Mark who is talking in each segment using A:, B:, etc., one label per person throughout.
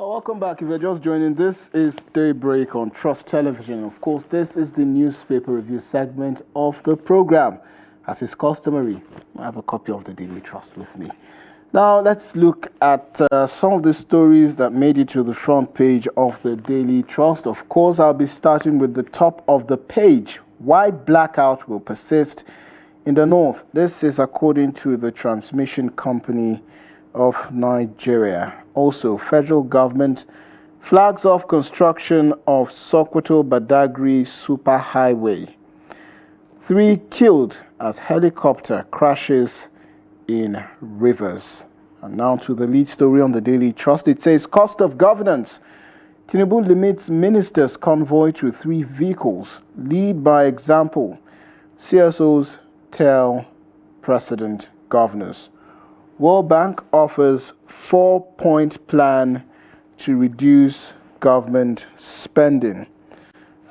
A: Welcome back. If you're just joining, this is Daybreak on Trust Television. Of course, this is the newspaper review segment of the program. As is customary, I have a copy of the Daily Trust with me. Now, let's look at some of the stories that made it to the front page of the Daily Trust. Of course, I'll be starting with the top of the page. Why blackout will persist in the north. This is according to the transmission company of Nigeria. Also, federal government flags off construction of Sokoto Badagry superhighway. 3 killed as helicopter crashes in rivers. And now to the lead story on the Daily Trust. It says cost of governance. Tinubu limits ministers' convoy to 3 vehicles. Lead by example. CSOs tell precedent governors. World Bank offers 4-point plan to reduce government spending.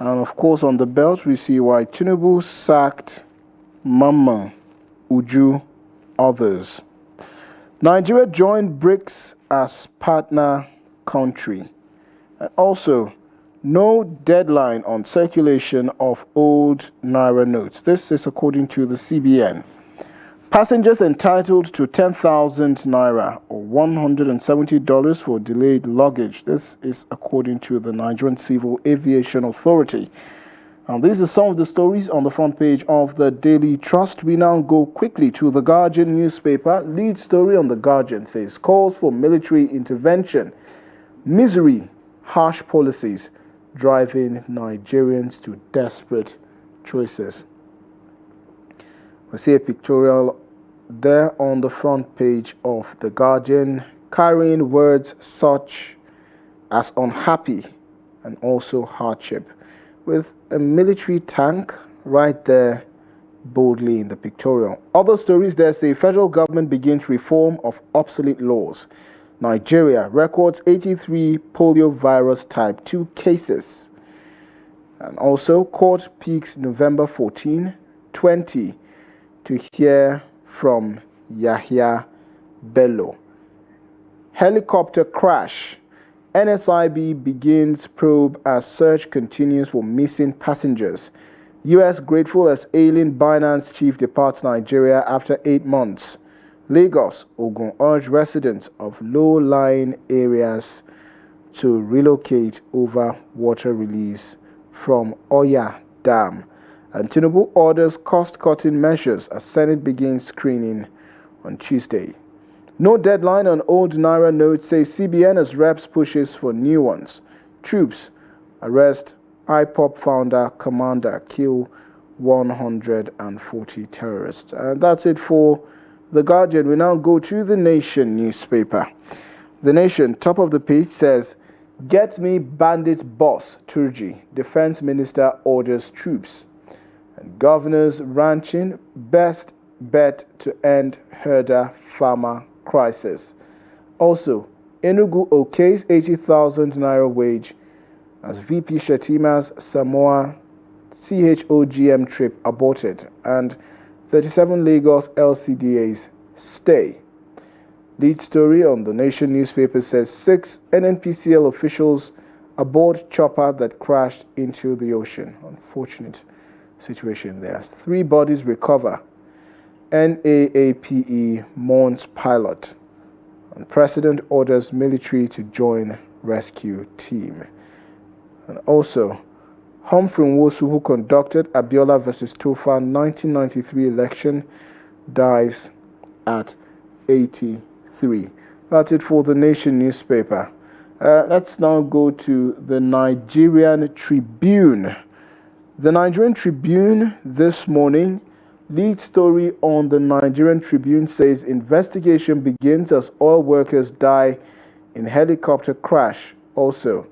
A: And of course, on the belt, we see why Tinubu sacked Mama, Uju, others. Nigeria joined BRICS as partner country. And also, no deadline on circulation of old Naira notes. This is according to the CBN. Passengers entitled to 10,000 Naira or $170 for delayed luggage. This is according to the Nigerian Civil Aviation Authority. And these are some of the stories on the front page of the Daily Trust. We now go quickly to the Guardian newspaper. Lead story on the Guardian says calls for military intervention. Misery, harsh policies driving Nigerians to desperate choices. We see a pictorial there on the front page of The Guardian carrying words such as unhappy and also hardship, with a military tank right there boldly in the pictorial. Other stories there say federal government begins reform of obsolete laws. Nigeria records 83 polio virus type 2 cases. And also court peaks November 14, 20 to hear from Yahya Bello. Helicopter crash. NSIB begins probe as search continues for missing passengers. U.S. grateful as alien Binance chief departs Nigeria after 8 months. Lagos, Ogun urge residents of low-lying areas to relocate over water release from Oya Dam. And Tinubu orders cost-cutting measures as Senate begins screening on Tuesday. No deadline on old Naira notes, says CBN as reps pushes for new ones. Troops arrest IPOP founder, commander, kill 140 terrorists. And that's it for The Guardian. We now go to The Nation newspaper. The Nation, top of the page, says, "Get me bandit boss, Turji. Defense minister orders troops." And governors ranching best bet to end herder farmer crisis. Also, Enugu okays 80,000 Naira wage as VP Shetima's Samoa CHOGM trip aborted, and 37 Lagos LCDAs stay. Lead story on The Nation newspaper says 6 NNPCL officials aboard chopper that crashed into the ocean. Unfortunate situation there. 3 bodies recover. NAAPE mourns pilot. And President orders military to join rescue team. And also, Humphrey Nwosu, who conducted Abiola versus Tofa 1993 election, dies at 83. That's it for The Nation newspaper. Let's now go to the Nigerian Tribune. The Nigerian Tribune this morning, lead story on the Nigerian Tribune says investigation begins as oil workers die in helicopter crash. Also,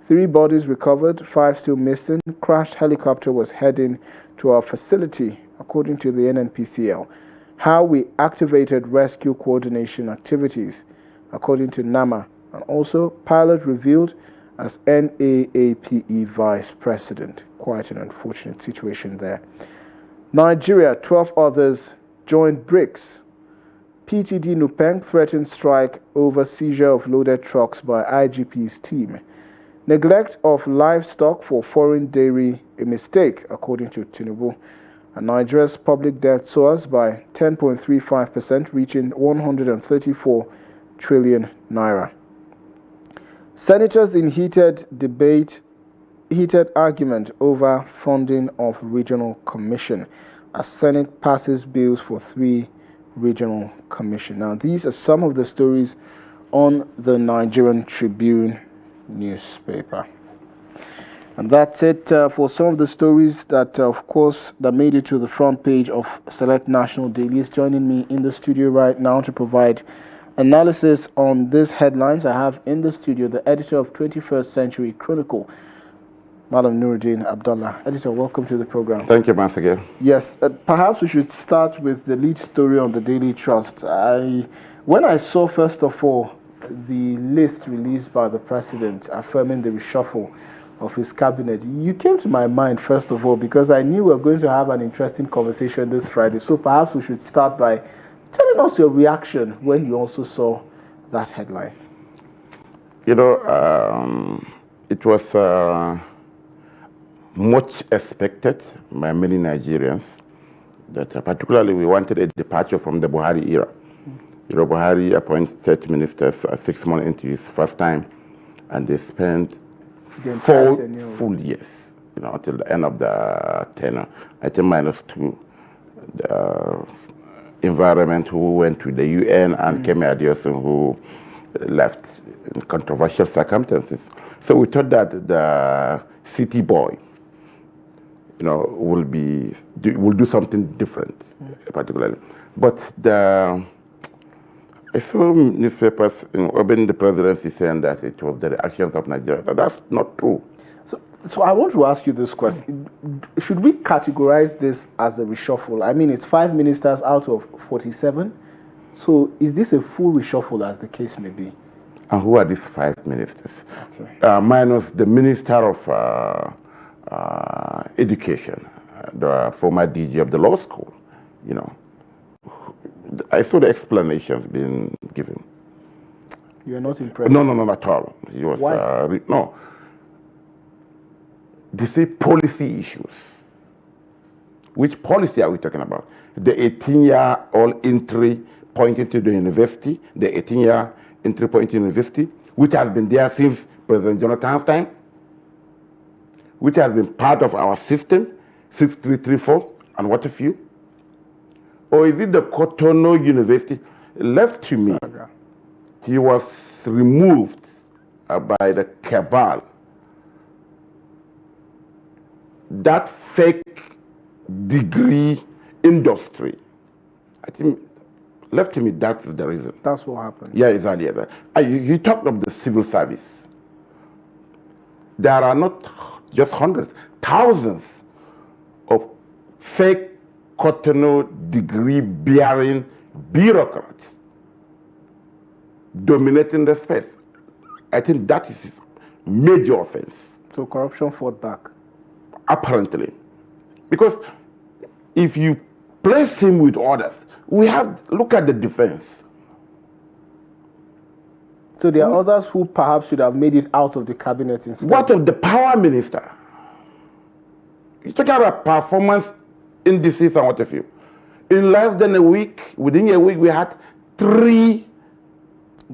A: 3 bodies recovered, 5 still missing. Crashed helicopter was heading to our facility, according to the NNPCL. How we activated rescue coordination activities, according to NAMA. And also, pilot revealed as NAAPE vice president. Quite an unfortunate situation there. Nigeria, 12 others joined BRICS. PTD Nupeng threatens strike over seizure of loaded trucks by IGP's team. Neglect of livestock for foreign dairy, a mistake, according to Tinubu. And Nigeria's public debt soars by 10.35%, reaching 134 trillion naira. Senators in heated argument over funding of regional commission as Senate passes bills for 3 regional commission. Now, these are some of the stories on the Nigerian Tribune newspaper. And that's it for some of the stories that, of course, that made it to the front page of select national dailies. Joining me in the studio right now to provide analysis on these headlines, I have in the studio the editor of 21st Century Chronicle, Madam Nuruddin Abdullah. Editor, welcome to the program.
B: Thank you once again.
A: Yes, perhaps we should start with the lead story on the Daily Trust. When I saw, first of all, the list released by the president affirming the reshuffle of his cabinet, you came to my mind, first of all, because I knew we were going to have an interesting conversation this Friday. So perhaps we should start by telling us your reaction when you also saw that headline.
B: You know, it was much expected by many Nigerians that particularly we wanted a departure from the Buhari era. You know, Buhari appoints state ministers 6 months into his first time, and they spent 4 full years, you know, until the end of the tenure. I think -2. The environment who went to the UN and Kemi Adeosun who left in controversial circumstances. So we thought that the city boy, you know, will do something different, particularly. But I saw newspapers, you know, urban the presidency saying that it was the reactions of Nigeria. But that's not true.
A: So I want to ask you this question. Should we categorize this as a reshuffle? I mean, it's 5 ministers out of 47. So is this a full reshuffle, as the case may be?
B: And who are these 5 ministers?
A: Okay.
B: Minus the Minister of Education, the former DG of the law school, you know. I saw the explanations being given.
A: You are not impressed?
B: No, not at all. He was,
A: why?
B: No. They say policy issues. Which policy are we talking about? The 18-year all entry pointing to the university, the 18-year entry pointing to university, which has been there since President Jonathan's time, which has been part of our system, 6334, and what have you? Or is it the Cotonou University? Left to me, he was removed by the cabal. That fake degree industry, I think, left to me, that's the reason.
A: That's what happened.
B: Yeah, exactly. You talked of the civil service. There are not just hundreds, thousands of fake Cotonou degree-bearing bureaucrats dominating the space. I think that is major offense.
A: So corruption fought back?
B: Apparently. Because if you place him with others, look at the defense.
A: So there are others who perhaps should have made it out of the cabinet instead.
B: What of the power minister? You're talking about performance indices and what have you. In less than a week, within a week, we had 3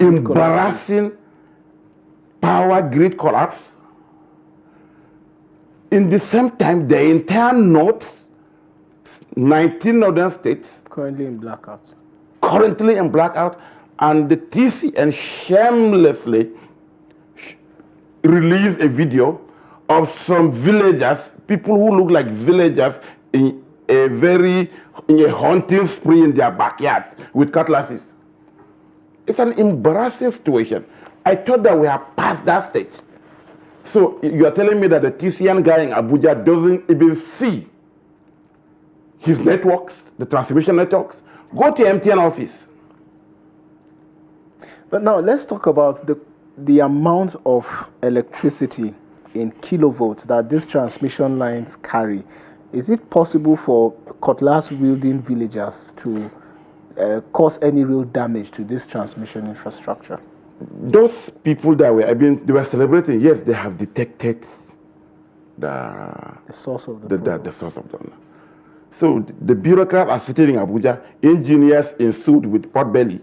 B: embarrassing power grid collapse. In the same time, the entire north, 19 northern states,
A: currently in blackout.
B: And the TCN shamelessly released a video of some villagers, people who look like villagers in a hunting spree in their backyards with cutlasses. It's an embarrassing situation. I thought that we have passed that stage. So you are telling me that the TCN guy in Abuja doesn't even see his networks, the transmission networks? Go to MTN office.
A: But now let's talk about the amount of electricity in kilovolts that these transmission lines carry. Is it possible for cutlass wielding villagers to cause any real damage to this transmission infrastructure?
B: Those people that were, they were celebrating. Yes, they have detected the
A: source of
B: the source of the. So the bureaucrats are sitting in Abuja, engineers in suit with pot belly.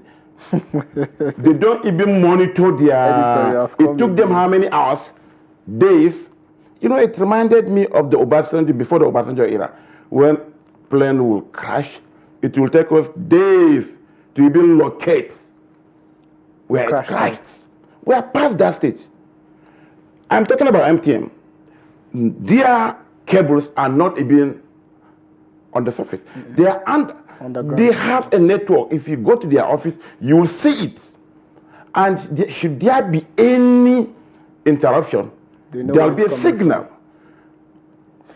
B: They don't even monitor their. It took them how many hours, days? You know, it reminded me of the Obasanjo, before the Obasanjo era, when plane will crash. It will take us days to even locate where it crashed. We are past that stage. I'm talking about MTM. Their cables are not even on the surface. They are underground. They have a network. If you go to their office, you will see it. And should there be any interruption, there will be a signal.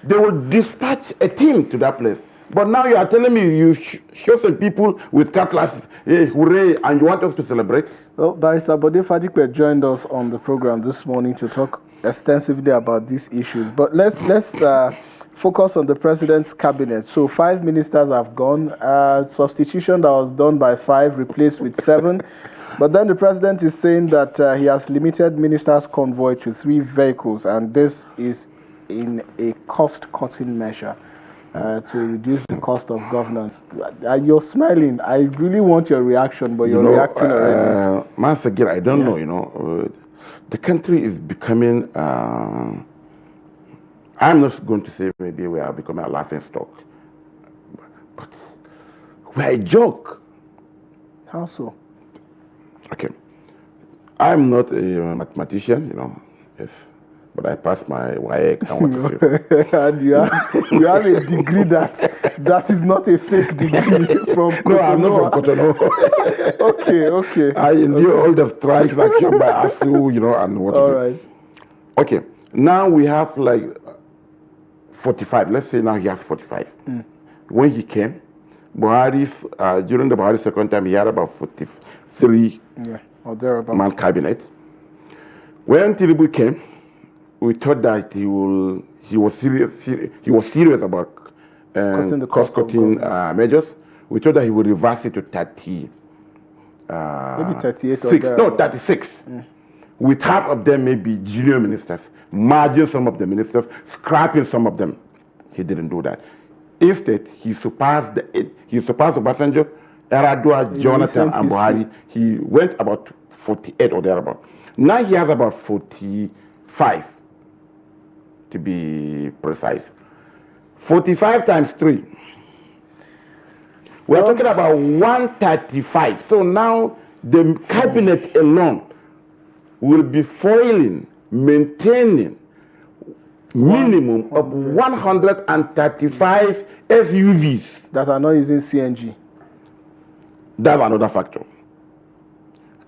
B: They will dispatch a team to that place. But now you are telling me you show some people with cutlasses, hey, hooray, and you want us to celebrate? Well,
A: Barrister Bode Fadikpe joined us on the program this morning to talk extensively about these issues. But let's focus on the president's cabinet. So 5 ministers have gone. Substitution that was done by 5 replaced with 7. But then the president is saying that he has limited ministers' convoy to 3 vehicles, and this is in a cost-cutting measure to reduce the cost of governance. You're smiling. I really want your reaction, but you're reacting already.
B: Once again, I don't know, the country is becoming, I'm not going to say maybe we are becoming a laughing stock, but we're a joke.
A: How so?
B: Okay. I'm not a mathematician, yes. But I passed my WAEC.
A: And you have a degree that is not a fake degree from Cotonou.
B: No, I'm not from Cotonou.
A: Okay.
B: I endure all the strikes action by ASU, and what.
A: All right.
B: Okay. Now we have like 45. Let's say now he has 45. When he came, Buhari's during the Buhari's second time, he had about 43
A: or thereabout
B: man cabinet. When Tinubu came, we thought that he was serious about cost-cutting measures. We thought that he would reverse it to 30.
A: Maybe 38
B: 36. With half of them maybe junior ministers, merging some of the ministers, scrapping some of them. He didn't do that. Instead, he surpassed Obasanjo, Yar'Adua, Jonathan, and Buhari. He went about 48 or thereabout. Now he has about 45, to be precise. 45 times 3. We're talking about 135. So now the cabinet alone will be foiling, maintaining minimum of 135 SUVs.
A: That are not using CNG.
B: That's another factor.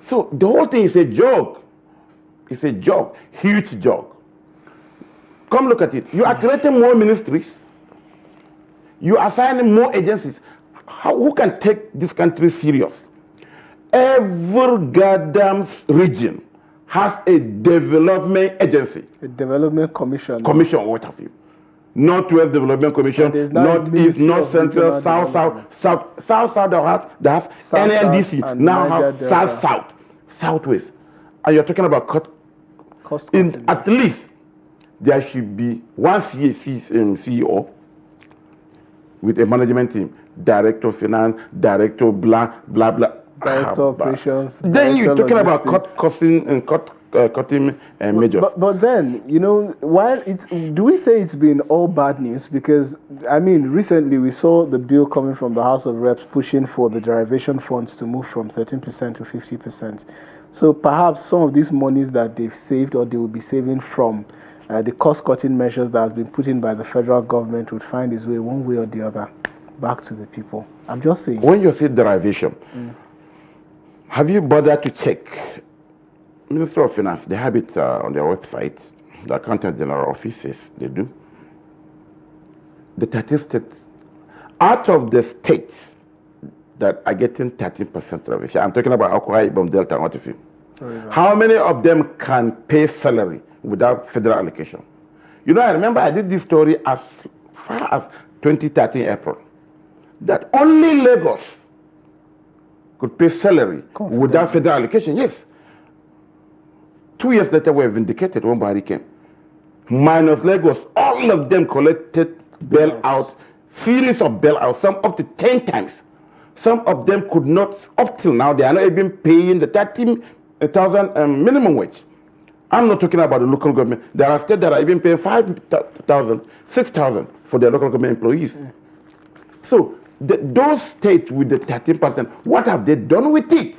B: So the whole thing is a joke. It's a joke, huge joke. Come look at it. You are creating more ministries. You are assigning more agencies. Who can take this country serious? Every goddamn region has a development agency.
A: A development commission.
B: What have you? Northwest Development Commission, Northeast, North Central, South, that has NLDC, now has South, Southwest. And you're talking about
A: cost.
B: At least there should be one CEO with a management team, director of finance, director blah blah blah,
A: director operations.
B: Then you're talking about cutting measures.
A: But then, while do we say it's been all bad news? Because recently we saw the bill coming from the House of Reps pushing for the derivation funds to move from 13% to 50%. So perhaps some of these monies that they've saved or they will be saving from the cost-cutting measures that has been put in by the federal government would find its way one way or the other back to the people. I'm just saying.
B: When you say derivation, have you bothered to check? Minister of Finance, they have it on their website. The Accountant General offices, they do. The 30 states, out of the states that are getting 13% derivation, I'm talking about Akwa Ibom, Delta, and what have you. How many of them can pay salary without federal allocation? I remember I did this story as far as 2013 April, that only Lagos could pay salary without federal allocation. Yes. 2 years later, we were vindicated when Buhari came. Minus Lagos, all of them collected bailout, series of bailouts, some up to 10 times. Some of them could not, up till now, they are not even paying the 13,000 minimum wage. I'm not talking about the local government. There are states that are even paying 5,000, 6,000 for their local government employees. So those states with the 13%, what have they done with it?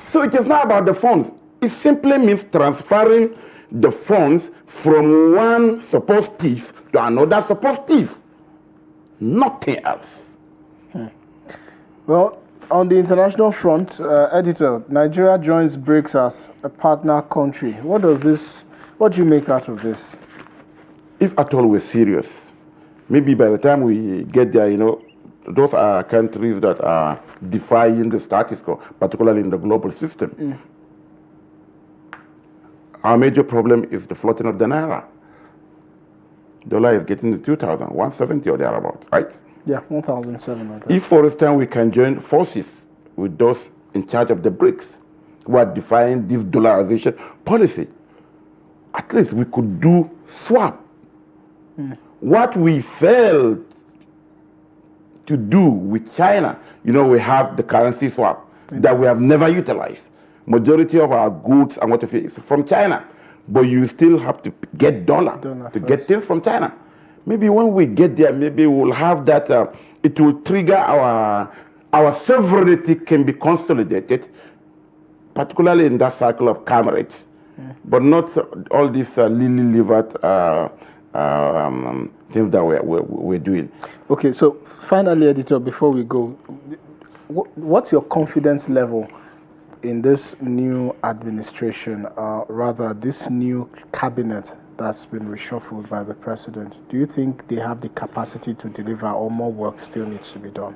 B: So it is not about the funds. It simply means transferring the funds from one supposed thief to another supposed thief. Nothing else.
A: Well, on the international front, editor, Nigeria joins BRICS as a partner country. What do you make out of this?
B: If at all we're serious, maybe by the time we get there, those are countries that are defying the status quo, particularly in the global system. Our major problem is the floating of the naira. Dollar is getting to 2,000, 170 or thereabout, right?
A: Yeah, 1,700.
B: If, for instance, we can join forces with those in charge of the BRICS who are defying this dollarization policy, at least we could do swap. What we failed to do with China, we have the currency swap that we have never utilized. Majority of our goods and whatever is from China, but you still have to get dollar to get things from China. Maybe when we get there, maybe we'll have that. It will trigger our sovereignty can be consolidated, particularly in that cycle of comrades, but not all these lily-livered things that we're doing.
A: Okay, so finally, editor, before we go, what's your confidence level in this new administration, rather this new cabinet that's been reshuffled by the president? Do you think they have the capacity to deliver, or more work still needs to be done?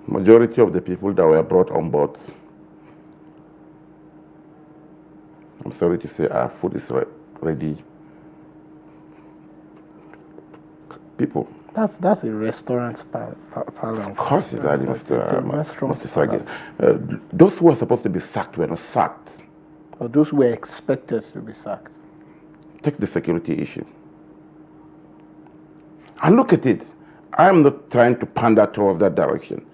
B: Majority of the people that were brought on board, I'm sorry to say, our food is ready. People.
A: That's a restaurant parlance.
B: Of course, it's a
A: restaurant.
B: Those who were supposed to be sacked were not sacked.
A: Or those who were expected to be sacked.
B: Take the security issue. And look at it. I'm not trying to pander towards that direction.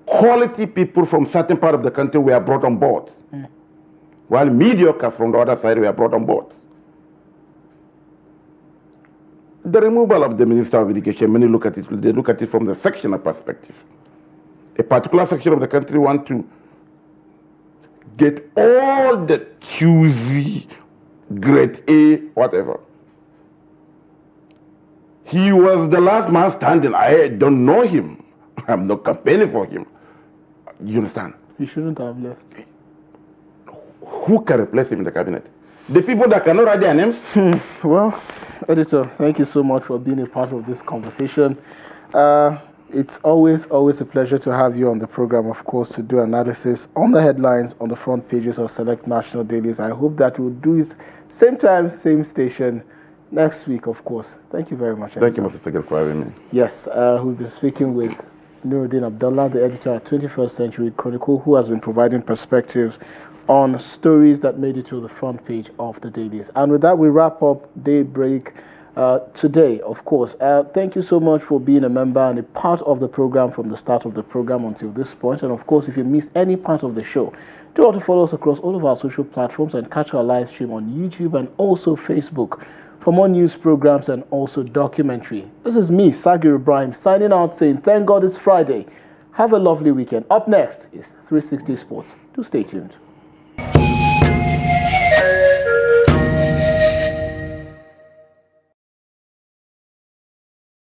B: Quality people from certain part of the country were brought on board, while mediocres from the other side were brought on board. The removal of the Minister of Education, many look at it from the sectional perspective. A particular section of the country want to get all the QZ, grade A, whatever. He was the last man standing. I don't know him. I'm not campaigning for him. You understand?
A: He shouldn't have left.
B: Who can replace him in the cabinet? The people that cannot write their names?
A: Well, editor, thank you so much for being a part of this conversation. It's always a pleasure to have you on the program, of course, to do analysis on the headlines on the front pages of select national dailies. I hope that we'll do it same time, same station next week, of course. Thank you very much, editor.
B: Thank you, Mr. Secretary, for having me.
A: Yes, we've been speaking with Nuruddin Abdullah, the editor at 21st Century Chronicle, who has been providing perspectives on stories that made it to the front page of the dailies. And with that, we wrap up Daybreak today, of course. Thank you so much for being a member and a part of the program from the start of the program until this point. And of course, if you missed any part of the show, do want to follow us across all of our social platforms and catch our live stream on YouTube and also Facebook for more news programs and also documentary. This is me, Sagir Ibrahim, signing out saying thank God it's Friday. Have a lovely weekend. Up next is 360 Sports. Do stay tuned.